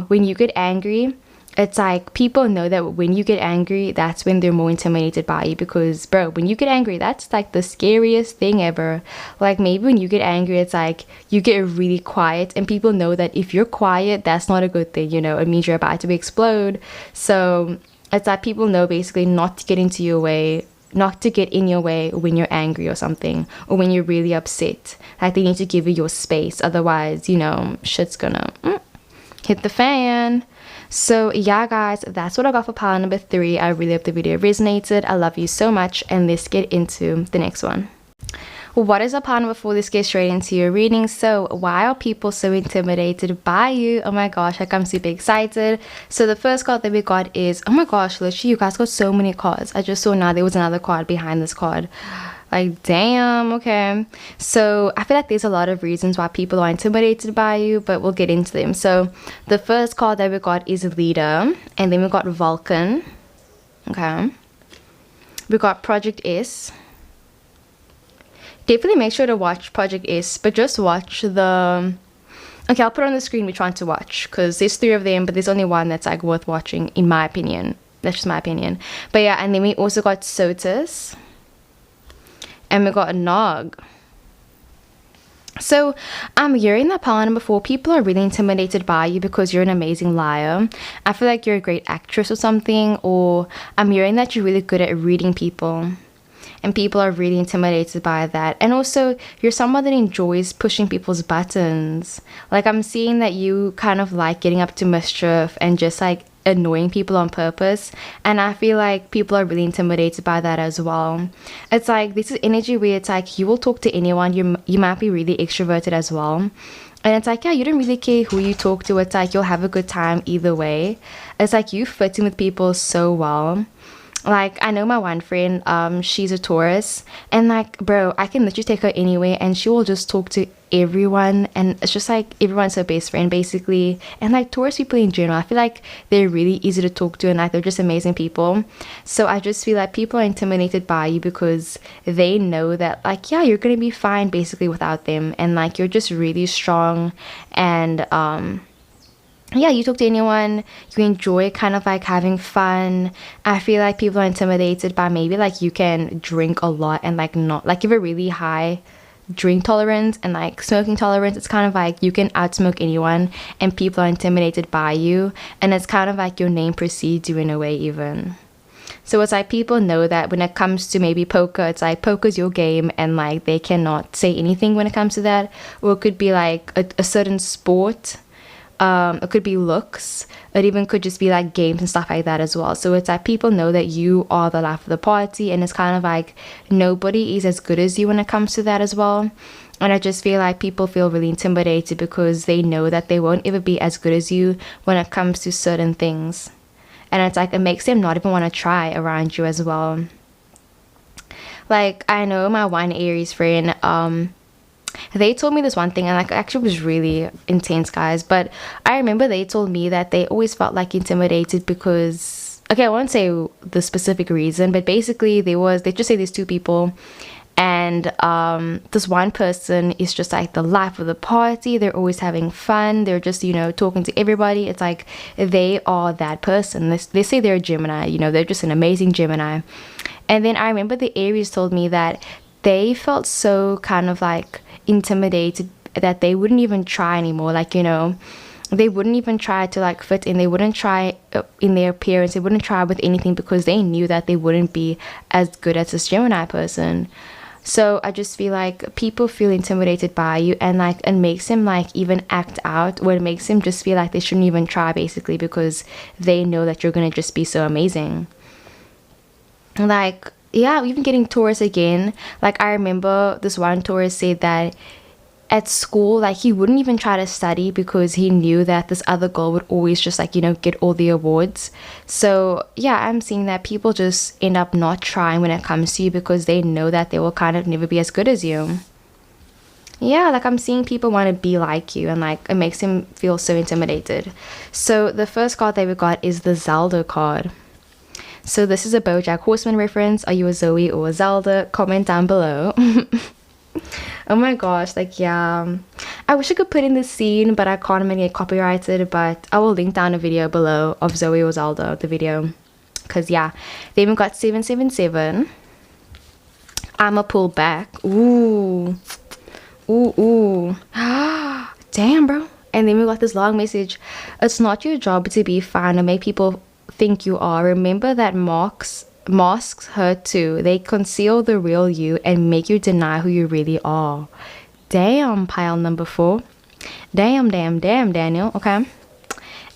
Speaker 2: when you get angry, it's like people know that when you get angry, that's when they're more intimidated by you. Because bro, when you get angry, that's like the scariest thing ever. Like maybe when you get angry, it's like you get really quiet, and people know that if you're quiet, that's not a good thing, you know. It means you're about to explode. So it's like people know basically not to get into your way not to get in your way when you're angry or something, or when you're really upset. Like, they need to give you your space, otherwise, you know, shit's gonna hit the fan. So yeah, guys, that's what I got for pile number 3. I really hope the video resonated. I love you so much, and let's get into the next one. What is a pile number 4? Let's get straight into your reading. So why are people so intimidated by you? Oh my gosh, like, I'm super excited. So the first card that we got is, oh my gosh, literally, you guys got so many cards. I just saw now there was another card behind this card. Like, damn. Okay, so I feel like there's a lot of reasons why people are intimidated by you, but we'll get into them. So the first card that we got is Leader, and then we got Vulcan. Okay, we got Project S. Definitely make sure to watch Project S, but just watch the... Okay, I'll put on the screen which one to watch, because there's 3 of them, but there's only one that's like worth watching, in my opinion. That's just my opinion. But yeah, and then we also got Sotus, and we got a Nog. So I'm hearing that pile number 4, people are really intimidated by you because you're an amazing liar. I feel like you're a great actress or something, or I'm hearing that you're really good at reading people, and people are really intimidated by that. And also, you're someone that enjoys pushing people's buttons. Like, I'm seeing that you kind of like getting up to mischief and just like annoying people on purpose, and I feel like people are really intimidated by that as well. It's like, this is energy where it's like you will talk to anyone. You might be really extroverted as well, and it's like, yeah, you don't really care who you talk to. It's like you'll have a good time either way. It's like you fit in with people so well. Like, I know my one friend, she's a Taurus, and like, bro, I can literally take her anywhere and she will just talk to everyone, and it's just like everyone's her best friend basically. And like, Taurus people in general, I feel like they're really easy to talk to, and like, they're just amazing people. So I just feel like people are intimidated by you because they know that, like, yeah, you're gonna be fine basically without them, and like, you're just really strong, and yeah, you talk to anyone, you enjoy kind of like having fun. I feel like people are intimidated by maybe like you can drink a lot and like not, like, you have a really high drink tolerance and like smoking tolerance. It's kind of like you can outsmoke anyone, and people are intimidated by you, and it's kind of like your name precedes you in a way even. So it's like people know that when it comes to maybe poker, it's like poker's your game, and like they cannot say anything when it comes to that. Or it could be like a certain sport. It could be looks. It even could just be like games and stuff like that as well. So it's like people know that you are the life of the party, and it's kind of like nobody is as good as you when it comes to that as well. And I just feel like people feel really intimidated because they know that they won't ever be as good as you when it comes to certain things. And it's like it makes them not even want to try around you as well. Like, I know my one Aries friend, they told me this one thing, and like, actually was really intense, guys. But I remember they told me that they always felt like intimidated because, okay, I won't say the specific reason, but basically they just say there's 2 people, and this one person is just like the life of the party. They're always having fun. They're just, you know, talking to everybody. It's like they are that person. They say they're a Gemini, you know, they're just an amazing Gemini. And then I remember the Aries told me that they felt so kind of like intimidated that they wouldn't even try anymore. Like, you know, they wouldn't even try to like fit in. They wouldn't try in their appearance. They wouldn't try with anything because they knew that they wouldn't be as good as this Gemini person. So I just feel like people feel intimidated by you, and like it makes them like even act out, or it makes them just feel like they shouldn't even try basically because they know that you're gonna just be so amazing. Like, yeah, even getting Taurus again. Like, I remember this one Taurus said that at school, like, he wouldn't even try to study because he knew that this other girl would always just like, you know, get all the awards. So yeah, I'm seeing that people just end up not trying when it comes to you because they know that they will kind of never be as good as you. Yeah, like, I'm seeing people want to be like you, and like it makes them feel so intimidated. So the first card that we got is the Zelda card. So this is a BoJack Horseman reference. Are you a Zoe or a Zelda? Comment down below. Oh my gosh, like, yeah, I wish I could put in this scene, but I can't make it copyrighted. But I will link down a video below of Zoe or Zelda, the video, because yeah. Then we got 777. I'ma pull back. Ooh, ooh. Damn, bro. And then we got this long message. It's not your job to be fine or make people think you are. Remember that marks masks hurt too. They conceal the real you and make you deny who you really are. Damn, pile number 4. Damn, Daniel. Okay.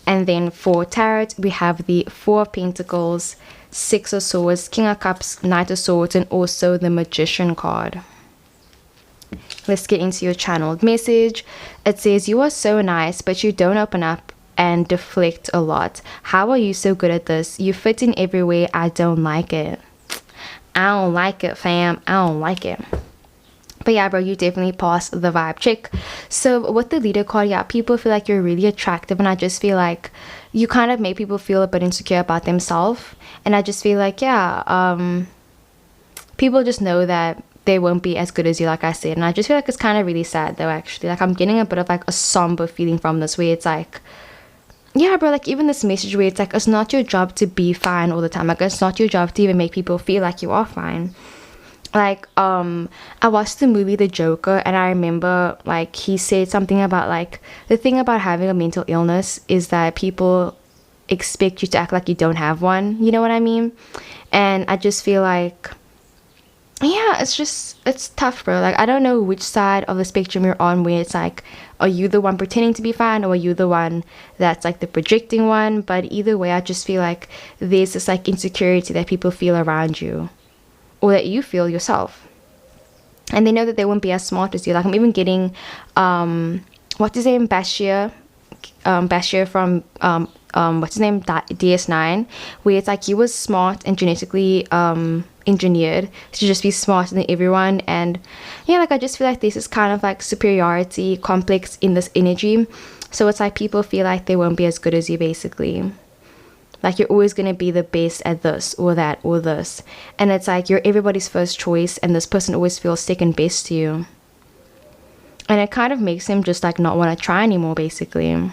Speaker 2: And then for tarot, we have the Four of Pentacles, Six of Swords, King of Cups, Knight of Swords, and also the Magician card. Let's get into your channeled message. It says, you are so nice, but you don't open up and deflect a lot. How are you so good at this? You fit in everywhere. I don't like it. I don't like it, fam. I don't like it. But yeah, bro, you definitely passed the vibe check. So with the leader card, yeah, people feel like you're really attractive, and I just feel like you kind of make people feel a bit insecure about themselves. And I just feel like, yeah, people just know that they won't be as good as you, like I said. And I just feel like it's kind of really sad though, actually. Like, I'm getting a bit of like a somber feeling from this, where it's like, yeah, bro, like even this message where it's like, it's not your job to be fine all the time. Like, it's not your job to even make people feel like you are fine. Like, I watched the movie The Joker, and I remember like he said something about like, the thing about having a mental illness is that people expect you to act like you don't have one, you know what I mean? And I just feel like, yeah, it's tough, bro. Like, I don't know which side of the spectrum you're on, where it's like, are you the one pretending to be fine, or are you the one that's like the projecting one? But either way, I just feel like there's this like insecurity that people feel around you, or that you feel yourself, and they know that they won't be as smart as you. Like, I'm even getting what's his name, Bashir from what's his name, DS9, where it's like he was smart and genetically engineered to just be smarter than everyone. And yeah, like I just feel like this is kind of like superiority complex in this energy. So it's like people feel like they won't be as good as you, basically. Like, you're always going to be the best at this or that or this. And it's like you're everybody's first choice, and this person always feels second best to you. And it kind of makes him just like not want to try anymore, basically.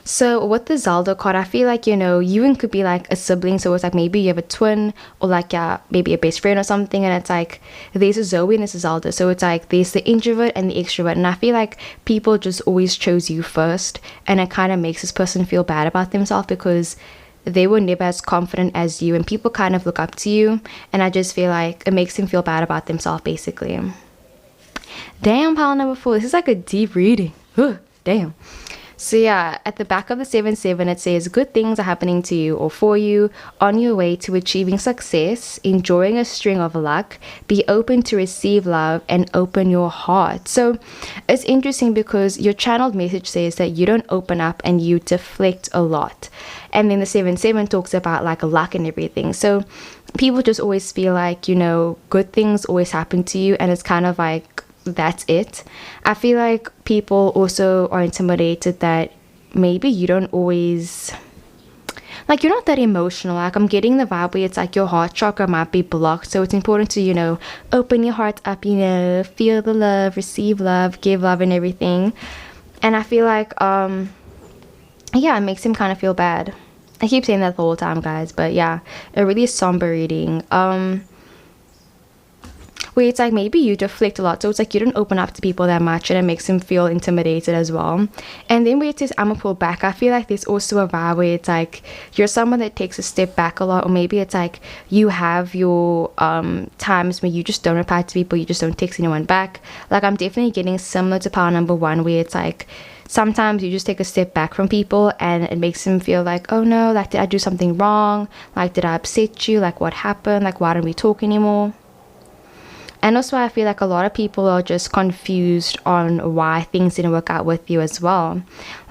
Speaker 2: So with the Zelda card, I feel like, you know, you could be like a sibling. So it's like maybe you have a twin, or like maybe a best friend or something. And it's like there's a Zoe and there's a Zelda. So it's like there's the introvert and the extrovert. And I feel like people just always chose you first. And it kind of makes this person feel bad about themselves, because they were never as confident as you. And people kind of look up to you. And I just feel like it makes them feel bad about themselves, basically. Damn, pile number 4. This is like a deep reading. Damn. So yeah, at the back of the 7-7, it says, good things are happening to you or for you, on your way to achieving success, enjoying a string of luck, be open to receive love, and open your heart. So it's interesting because your channeled message says that you don't open up and you deflect a lot. And then the 7-7 talks about like luck and everything. So people just always feel like, you know, good things always happen to you, and it's kind of like, that's it. I feel like people also are intimidated that maybe you don't always, like, you're not that emotional. Like, I'm getting the vibe where it's like your heart chakra might be blocked. So it's important to, you know, open your heart up, you know, feel the love, receive love, give love and everything. And I feel like yeah, it makes him kind of feel bad. I keep saying that the whole time, guys, but yeah, a really somber reading. Where it's like maybe you deflect a lot, so it's like you don't open up to people that much, and it makes them feel intimidated as well. And then where it says I'ma pull back, I feel like there's also a vibe where it's like you're someone that takes a step back a lot, or maybe it's like you have your times where you just don't reply to people, you just don't text anyone back. Like, I'm definitely getting similar to power number 1, where it's like sometimes you just take a step back from people, and it makes them feel like, oh no, like, did I do something wrong? Like, did I upset you? Like, what happened? Like, why don't we talk anymore? And also, I feel like a lot of people are just confused on why things didn't work out with you as well.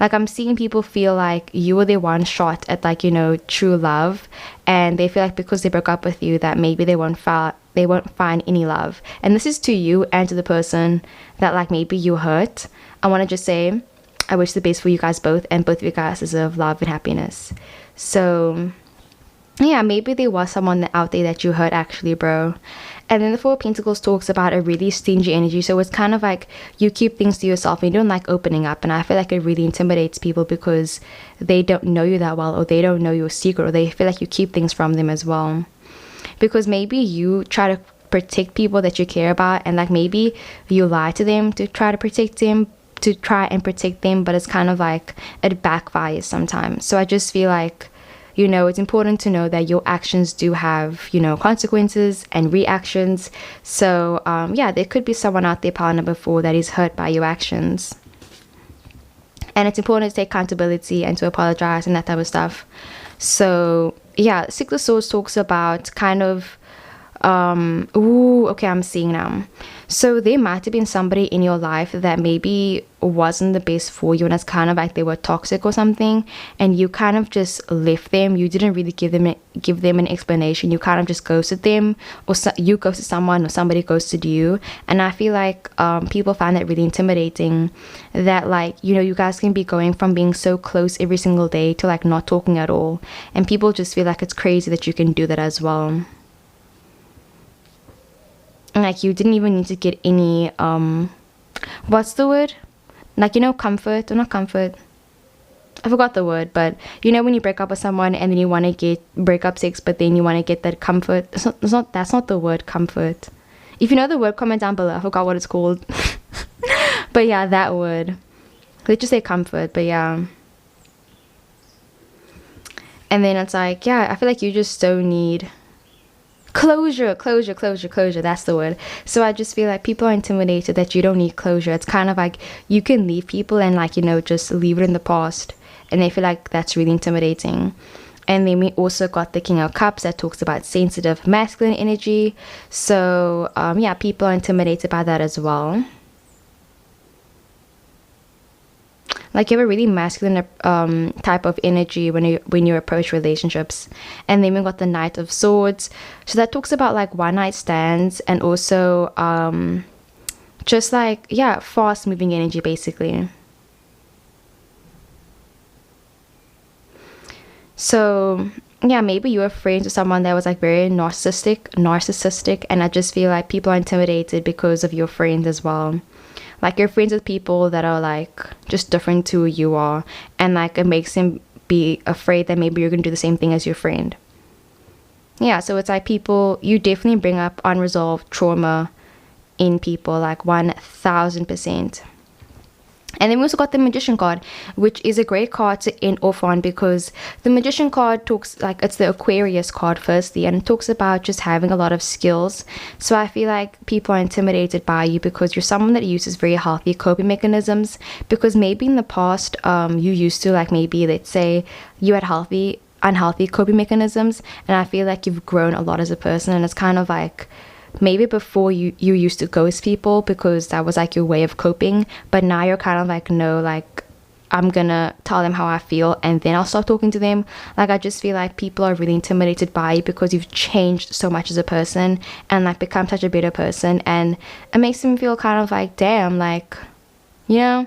Speaker 2: Like, I'm seeing people feel like you were their one shot at, like, you know, true love. And they feel like because they broke up with you that maybe they won't find any love. And this is to you and to the person that, like, maybe you hurt. I want to just say, I wish the best for you guys both, and both of you guys deserve love and happiness. So yeah, maybe there was someone out there that you hurt, actually, bro. And then the 4 of Pentacles talks about a really stingy energy. So it's kind of like you keep things to yourself and you don't like opening up. And I feel like it really intimidates people because they don't know you that well, or they don't know your secret, or they feel like you keep things from them as well. Because maybe you try to protect people that you care about, and like maybe you lie to them to try and protect them, but it's kind of like it backfires sometimes. So I just feel like you know, it's important to know that your actions do have, you know, consequences and reactions. So yeah, there could be someone out there, pile number 4, that is hurt by your actions, and it's important to take accountability and to apologize and that type of stuff. So yeah, Six of Swords talks about kind of ooh, okay, I'm seeing now. So there might have been somebody in your life that maybe wasn't the best for you, and it's kind of like they were toxic or something, and you kind of just left them. You didn't really give them an explanation. You kind of just ghosted them, or you ghosted someone, or somebody ghosted you. And I feel like people find that really intimidating, that like, you know, you guys can be going from being so close every single day to like not talking at all, and people just feel like it's crazy that you can do that as well. And like, you didn't even need to get any what's the word, like, you know, comfort, or not comfort, I forgot the word, but you know when you break up with someone and then you want to get breakup sex, but then you want to get that comfort. That's not the word comfort. If you know the word, comment down below. I forgot what it's called. But yeah, that word, let's just say comfort. But yeah, and then it's like, yeah, I feel like you just don't need closure. That's the word. So I just feel like people are intimidated that you don't need closure. It's kind of like you can leave people and like, you know, just leave it in the past, and they feel like that's really intimidating. And then we also got the King of Cups that talks about sensitive masculine energy. So yeah, people are intimidated by that as well. Like, you have a really masculine type of energy when you approach relationships. And then we got the Knight of Swords. So that talks about like one night stands, and also just like, yeah, fast moving energy basically. So yeah, maybe you were friends with someone that was like very narcissistic, and I just feel like people are intimidated because of your friends as well. Like, you're friends with people that are like just different to who you are, and like it makes them be afraid that maybe you're gonna do the same thing as your friend. Yeah, so it's like people, you definitely bring up unresolved trauma in people, like 1000%. And then we also got the Magician card, which is a great card to end off on, because the Magician card talks like, it's the Aquarius card firstly, and it talks about just having a lot of skills. So I feel like people are intimidated by you because you're someone that uses very healthy coping mechanisms, because maybe in the past you used to, like, maybe let's say you had unhealthy coping mechanisms, and I feel like you've grown a lot as a person. And it's kind of like, maybe before you used to ghost people because that was like your way of coping, but now you're kind of like, no, like, I'm gonna tell them how I feel and then I'll start talking to them. Like, I just feel like people are really intimidated by you because you've changed so much as a person and like become such a better person, and it makes them feel kind of like, damn, like, you know,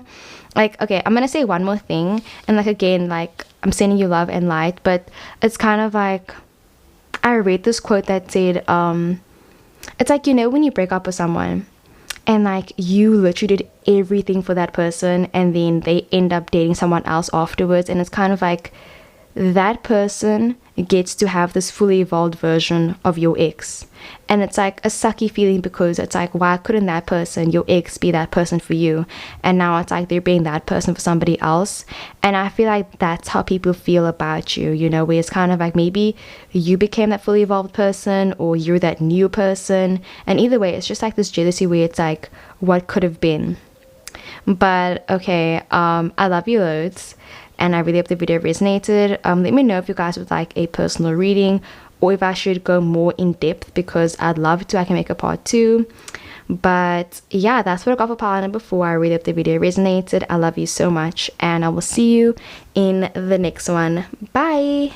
Speaker 2: like, okay, I'm gonna say one more thing, and like, again, like, I'm sending you love and light, but it's kind of like, I read this quote that said, it's like, you know, when you break up with someone and like you literally did everything for that person, and then they end up dating someone else afterwards, and it's kind of like that person gets to have this fully evolved version of your ex, and it's like a sucky feeling because it's like, why couldn't that person, your ex, be that person for you? And now it's like they're being that person for somebody else. And I feel like that's how people feel about you, you know, where it's kind of like maybe you became that fully evolved person or you're that new person, and either way it's just like this jealousy where it's like, what could have been. But okay, I love you loads, and I really hope the video resonated. Let me know if you guys would like a personal reading, or if I should go more in depth, because I'd love to. I can make a part 2. But yeah, that's what I got for pile number 4. I really hope the video resonated. I love you so much, and I will see you in the next one. Bye.